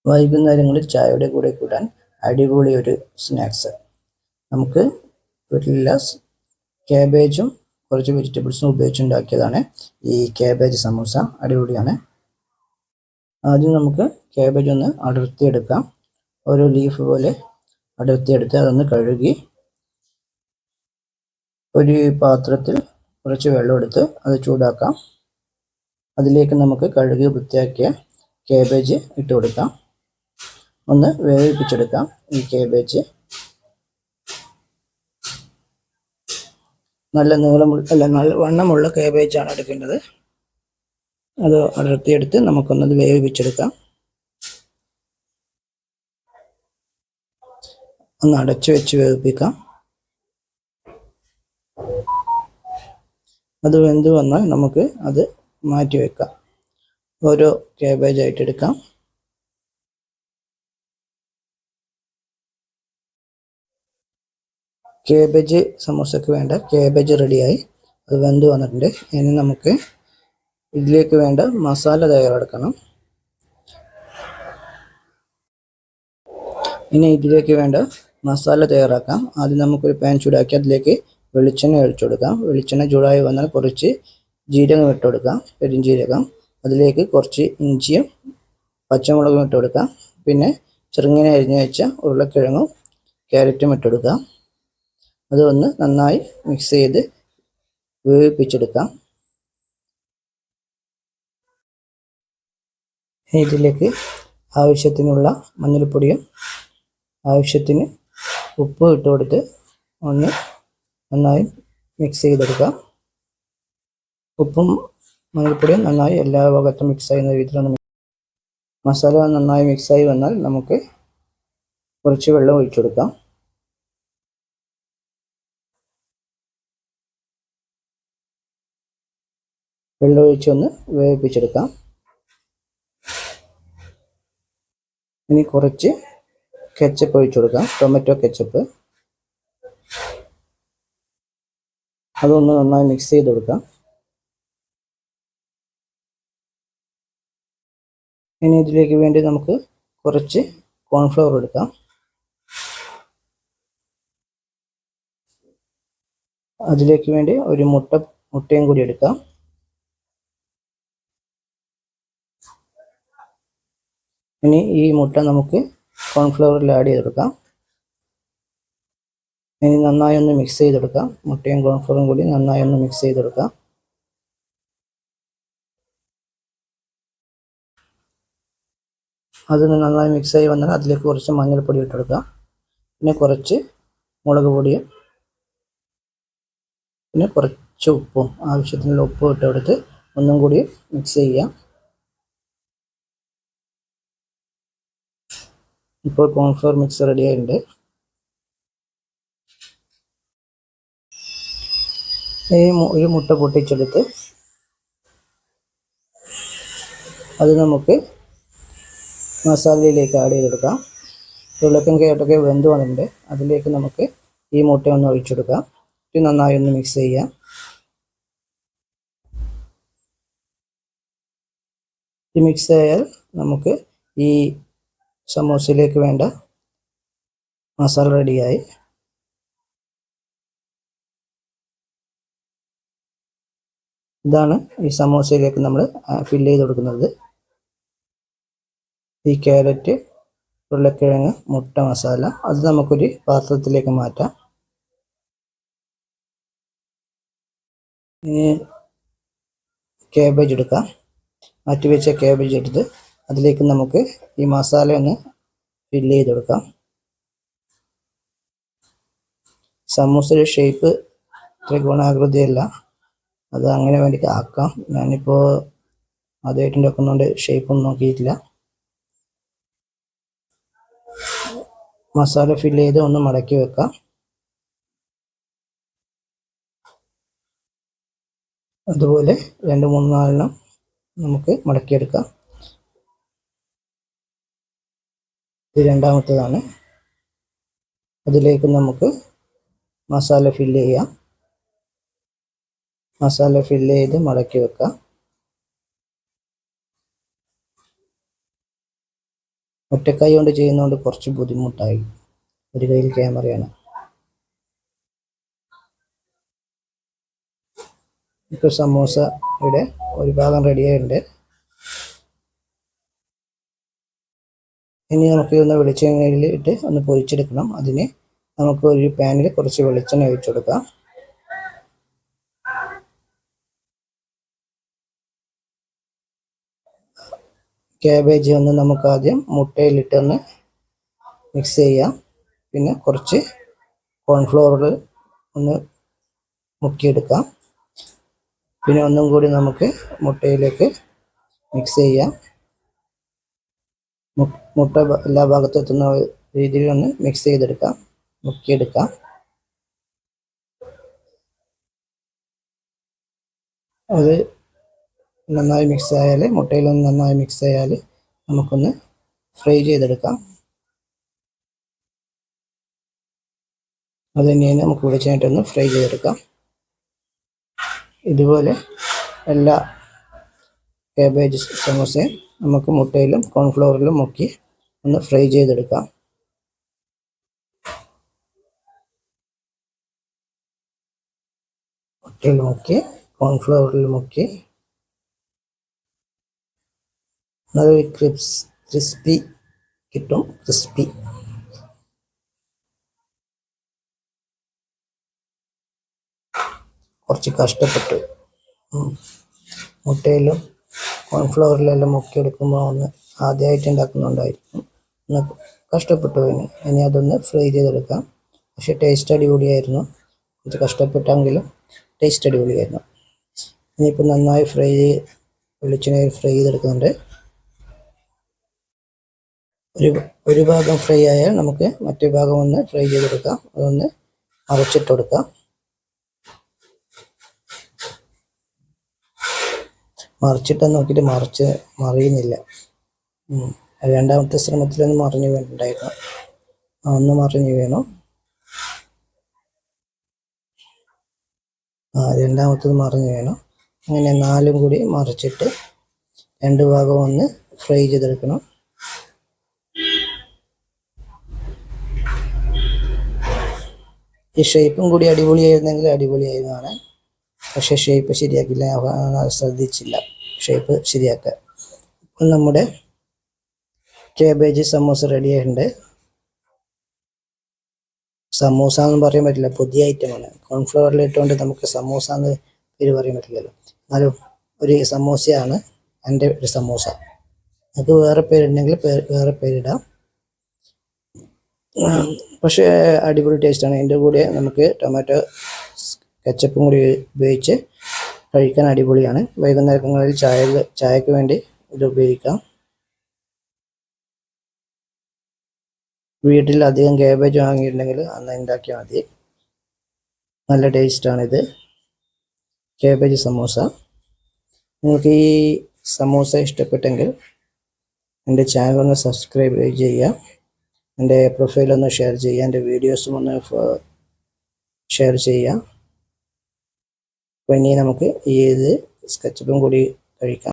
വൈകുന്നേരങ്ങളിൽ ചായയുടെ കൂടെ കൂട്ടാൻ അടിപൊളി ഒരു സ്നാക്സ്. നമുക്ക് വീട്ടിലുള്ള ക്യാബേജും കുറച്ച് വെജിറ്റബിൾസും ഉപയോഗിച്ചുണ്ടാക്കിയതാണ് ഈ ക്യാബേജ് സമൂസ. അടിപൊളിയാണ്. ആദ്യം നമുക്ക് ക്യാബേജ് ഒന്ന് അടർത്തിയെടുക്കാം. ഒരു ലീഫ് പോലെ അടർത്തിയെടുത്ത് അതൊന്ന് കഴുകി ഒരു പാത്രത്തിൽ കുറച്ച് വെള്ളം എടുത്ത് അത് ചൂടാക്കാം. അതിലേക്ക് നമുക്ക് കഴുകി വൃത്തിയാക്കിയ ക്യാബേജ് ഇട്ട് കൊടുക്കാം. ഒന്ന് വേവിപ്പിച്ചെടുക്കാം. ഈ ക്യാബേജ് നല്ല വണ്ണമുള്ള ക്യാബേജാണ് എടുക്കേണ്ടത്. അത് അടർത്തിയെടുത്ത് നമുക്കൊന്നത് വേവിപ്പിച്ചെടുക്കാം. ഒന്ന് അടച്ചു വെച്ച് വേവിപ്പിക്കാം. അത് വെന്ത് വന്നാൽ നമുക്ക് അത് മാറ്റി വെക്കാം. ഓരോ ക്യാബേജായിട്ട് എടുക്കാം. ക്യാബേജ് സമൂസയ്ക്ക് വേണ്ട ക്യാബേജ് റെഡിയായി. അത് വെന്ത് വന്നിട്ടുണ്ട്. ഇനി നമുക്ക് ഇതിലേക്ക് വേണ്ട മസാല തയ്യാറെടുക്കണം. ഇതിലേക്ക് വേണ്ട മസാല തയ്യാറാക്കാം. ആദ്യം നമുക്കൊരു പാൻ ചൂടാക്കി അതിലേക്ക് വെളിച്ചെണ്ണ ഒഴിച്ചു കൊടുക്കാം. വെളിച്ചെണ്ണ ചൂടായി വന്നാൽ കുറച്ച് ജീരകം ഇട്ട് കൊടുക്കാം, പെരുംജീരകം. അതിലേക്ക് കുറച്ച് ഇഞ്ചിയും പച്ചമുളകും ഇട്ട് കൊടുക്കാം. പിന്നെ ചെറുങ്ങനെ അരിഞ്ഞു വെച്ച ഉരുളക്കിഴങ്ങും ക്യാരറ്റും ഇട്ട് കൊടുക്കാം. അതൊന്ന് നന്നായി മിക്സ് ചെയ്ത് വേവിപ്പിച്ചെടുക്കാം. ഇതിലേക്ക് ആവശ്യത്തിനുള്ള മഞ്ഞൾപ്പൊടിയും ആവശ്യത്തിന് ഉപ്പ് ഇട്ട് കൊടുത്ത് ഒന്ന് നന്നായി മിക്സ് ചെയ്തെടുക്കാം. ഉപ്പും മഞ്ഞൾപ്പൊടിയും നന്നായി എല്ലാ ഭാഗത്തും മിക്സ് ചെയ്യുന്ന രീതിയിലാണ്. മസാല നന്നായി മിക്സായി വന്നാൽ നമുക്ക് കുറച്ച് വെള്ളം ഒഴിച്ചു കൊടുക്കാം. വെള്ളം ഒഴിച്ചൊന്ന് വേവിപ്പിച്ചെടുക്കാം. ഇനി കുറച്ച് കെച്ചപ്പ് ഒഴിച്ചു കൊടുക്കാം, ടൊമാറ്റോ കെച്ചപ്പ്. അതൊന്ന് നന്നായി മിക്സ് ചെയ്ത് കൊടുക്കാം. ഇനി ഇതിലേക്ക് വേണ്ടി നമുക്ക് കുറച്ച് കോൺഫ്ലവർ എടുക്കാം. അതിലേക്ക് വേണ്ടി ഒരു മുട്ടയും കൂടി എടുക്കാം. ഇനി ഈ മുട്ട നമുക്ക് കോൺഫ്ലവറിൽ ആഡ് ചെയ്തെടുക്കാം. ഇനി നന്നായി ഒന്ന് മിക്സ് ചെയ്തെടുക്കാം. മുട്ടയും കോൺഫ്ലവറും കൂടി നന്നായി ഒന്ന് മിക്സ് ചെയ്തെടുക്കാം. അതൊന്ന് നന്നായി മിക്സായി വന്നാൽ അതിലേക്ക് കുറച്ച് മഞ്ഞൾപ്പൊടി ഇട്ടെടുക്കാം. പിന്നെ കുറച്ച് മുളക് പൊടിയും പിന്നെ കുറച്ച് ഉപ്പും, ആവശ്യത്തിനുള്ള ഉപ്പും ഇട്ടെടുത്ത് ഒന്നും കൂടി മിക്സ് ചെയ്യാം. ഇപ്പോൾ കോൺഫ്ലവർ മിക്സ് റെഡി ആയിട്ടുണ്ട്. ഒരു മുട്ട പൊട്ടിച്ചെടുത്ത് അത് നമുക്ക് മസാലയിലേക്ക് ആഡ് ചെയ്തെടുക്കാം. ഉരുളക്കിഴങ്ങ് കേട്ടൊക്കെ വെന്ത് വന്നിട്ടുണ്ട്. അതിലേക്ക് നമുക്ക് ഈ മുട്ട ഒന്ന് ഒഴിച്ചെടുക്കാം. ഇത് നന്നായി ഒന്ന് മിക്സ് ചെയ്യാം. ഈ മിക്സ് ആയാൽ നമുക്ക് ഈ സമോസയിലേക്ക് വേണ്ട മസാല റെഡിയായി. ഇതാണ് ഈ സമോസയിലേക്ക് നമ്മൾ ഫില്ല് ചെയ്ത് കൊടുക്കുന്നത്. ഈ ക്യാരറ്റ്, ഉരുളക്കിഴങ്ങ്, മുട്ട മസാല അത് നമുക്കൊരു പാത്രത്തിലേക്ക് മാറ്റാം. ഇനി ക്യാബേജ് എടുക്കാം. മാറ്റി വെച്ച ക്യാബേജ് എടുത്ത് അതിലേക്ക് നമുക്ക് ഈ മസാല ഒന്ന് ഫില്ല് ചെയ്ത് കൊടുക്കാം. സമൂസയുടെ ഷേപ്പ് ത്രികോണാകൃതിയല്ല, അത് അങ്ങനെ വേണ്ടി ആക്കാം. ഞാനിപ്പോൾ ആദ്യമായിട്ട് ഉണ്ടാക്കുന്നതുകൊണ്ട് ഷേപ്പൊന്നും നോക്കിയിട്ടില്ല. മസാല ഫില്ല് ചെയ്ത് ഒന്ന് മടക്കി വെക്കാം. അതുപോലെ 2-3-4 നമുക്ക് മടക്കിയെടുക്കാം. ഇത് രണ്ടാമത്തേതാണ്. അതിലേക്ക് നമുക്ക് മസാല ഫില്ല് ചെയ്യാം. മസാല ഫില്ല് ചെയ്ത് മടക്കി വെക്കാം. ഒറ്റക്കൈ കൊണ്ട് ചെയ്യുന്നതുകൊണ്ട് കുറച്ച് ബുദ്ധിമുട്ടായി. ഒരു കയ്യിൽ ക്യാമറയാണ്. ഇപ്പോൾ സമൂസ ഇവിടെ ഒരു ഭാഗം റെഡിയായിട്ടുണ്ട്. ഇനി നമുക്ക് ഇതൊന്ന് വെളിച്ചെണ്ണയിൽ ഇട്ട് ഒന്ന് പൊരിച്ചെടുക്കണം. അതിന് നമുക്ക് ഒരു പാനിൽ കുറച്ച് വെളിച്ചെണ്ണ ഒഴിച്ചു കൊടുക്കാം. ക്യാബേജ് ഒന്ന് നമുക്ക് ആദ്യം മുട്ടയിലിട്ടൊന്ന് മിക്സ് ചെയ്യാം. പിന്നെ കുറച്ച് കോൺഫ്ലവർ ഒന്ന് മുക്കിയെടുക്കാം. പിന്നെ ഒന്നും കൂടി നമുക്ക് മുട്ടയിലേക്ക് മിക്സ് ചെയ്യാം. മുട്ട എല്ലാ ഭാഗത്തും എത്തുന്ന രീതിയിൽ ഒന്ന് മിക്സ് ചെയ്തെടുക്കാം, മുക്കിയെടുക്കാം. അത് നന്നായി മിക്സ് ആയാൽ, മുട്ടയിലൊന്ന് നന്നായി മിക്സ് ആയാൽ നമുക്കൊന്ന് ഫ്രൈ ചെയ്തെടുക്കാം. അത് തന്നെയാണ് നമുക്ക് വെളിച്ചെണ്ണയിട്ടൊന്ന് ഫ്രൈ ചെയ്തെടുക്കാം. ഇതുപോലെ എല്ലാ കാബേജ് സമോസയും നമുക്ക് മുട്ടയിലും കോൺഫ്ലവറിലും മുക്കി ഒന്ന് ഫ്രൈ ചെയ്തെടുക്കാം. മുട്ടയിൽ മുക്കി കോൺഫ്ലവറിൽ മുക്കി അത് ക്രിസ്പി കിട്ടും. ക്രിസ്പി കുറച്ച് കഷ്ടപ്പെട്ടു. മുട്ടയിലും കോൺഫ്ലവറിലെല്ലാം മുക്കിയെടുക്കുമ്പോൾ ഒന്ന് ആദ്യമായിട്ട് ഉണ്ടാക്കുന്നുണ്ടായിരിക്കും, ഒന്ന് കഷ്ടപ്പെട്ടു. ഇനി അതൊന്ന് ഫ്രൈ ചെയ്തെടുക്കാം. പക്ഷേ ടേസ്റ്റ് അടിപൊളിയായിരുന്നു. കുറച്ച് കഷ്ടപ്പെട്ടെങ്കിലും ടേസ്റ്റ് അടിപൊളിയായിരുന്നു. ഇനിയിപ്പോൾ നന്നായി വെളിച്ചെണ്ണയിൽ ഫ്രൈ ചെയ്തെടുക്കുന്നുണ്ട്. ഒരു ഭാഗം ഫ്രൈ ആയാൽ നമുക്ക് മറ്റേ ഭാഗം ഒന്ന് ഫ്രൈ ചെയ്തെടുക്കാം. അതൊന്ന് മറിച്ചിട്ട് കൊടുക്കാം. മറിച്ചിട്ട് നോക്കിയിട്ട് മറിയുന്നില്ല. രണ്ടാമത്തെ ശ്രമത്തിലൊന്ന് മറിഞ്ഞു വീണിട്ടുണ്ടായിരുന്നു. ഒന്ന് മറിഞ്ഞു വീണു. രണ്ടാമത്തത് മറിഞ്ഞു വീണു. അങ്ങനെ 4 കൂടി മറിച്ചിട്ട് 2 ഭാഗം ഒന്ന് ഫ്രൈ ചെയ്തെടുക്കണം. ഈ ഷേപ്പും കൂടി അടിപൊളിയായിരുന്നെങ്കിൽ അടിപൊളിയായിരുന്നാണ്. പക്ഷേ ഷേപ്പ് ശരിയാക്കില്ല, ശ്രദ്ധിച്ചില്ല ഷേപ്പ് ശരിയാക്കാൻ. ഇപ്പം നമ്മുടെ കാബേജ് സമൂസ റെഡി ആയിട്ടുണ്ട്. സമൂസ എന്ന് പറയാൻ പറ്റില്ല, പുതിയ ഐറ്റമാണ്. കോൺഫ്ലവറിൽ ഇട്ടുകൊണ്ട് നമുക്ക് സമൂസ എന്ന് പേര് പറയാൻ പറ്റില്ലല്ലോ. എന്നാലും ഒരു സമൂസയാണ് എൻ്റെ ഒരു സമൂസ. നമുക്ക് വേറെ പേരുണ്ടെങ്കിൽ വേറെ പേരിടാം. പക്ഷേ അടിപൊളി ടേസ്റ്റാണ്. അതിൻ്റെ കൂടെ നമുക്ക് ടൊമാറ്റോ കെച്ചപ്പും കൂടി ഉപയോഗിച്ച് കഴിക്കാൻ അടിപൊളിയാണ്. വൈകുന്നേരങ്ങളിൽ ചായക്ക് വേണ്ടി ഇത് ഉപയോഗിക്കാം. വീട്ടിൽ അധികം കാബേജ് വാങ്ങിയിട്ടുണ്ടെങ്കിൽ അന്ന് ഉണ്ടാക്കിയാൽ മതി. നല്ല ടേസ്റ്റാണിത്, കാബേജ് സമൂസ. നിങ്ങൾക്ക് ഈ സമൂസ ഇഷ്ടപ്പെട്ടെങ്കിൽ എൻ്റെ ചാനലൊന്ന് സബ്സ്ക്രൈബ് ചെയ്യുക, എൻ്റെ പ്രൊഫൈലൊന്ന് ഷെയർ ചെയ്യുക, എൻ്റെ വീഡിയോസും ഒന്ന് ഷെയർ ചെയ്യുക. അപ്പോൾ ഇനി നമുക്ക് ഈ സ്കെച്ചപ്പും കൂടി കഴിക്കാം.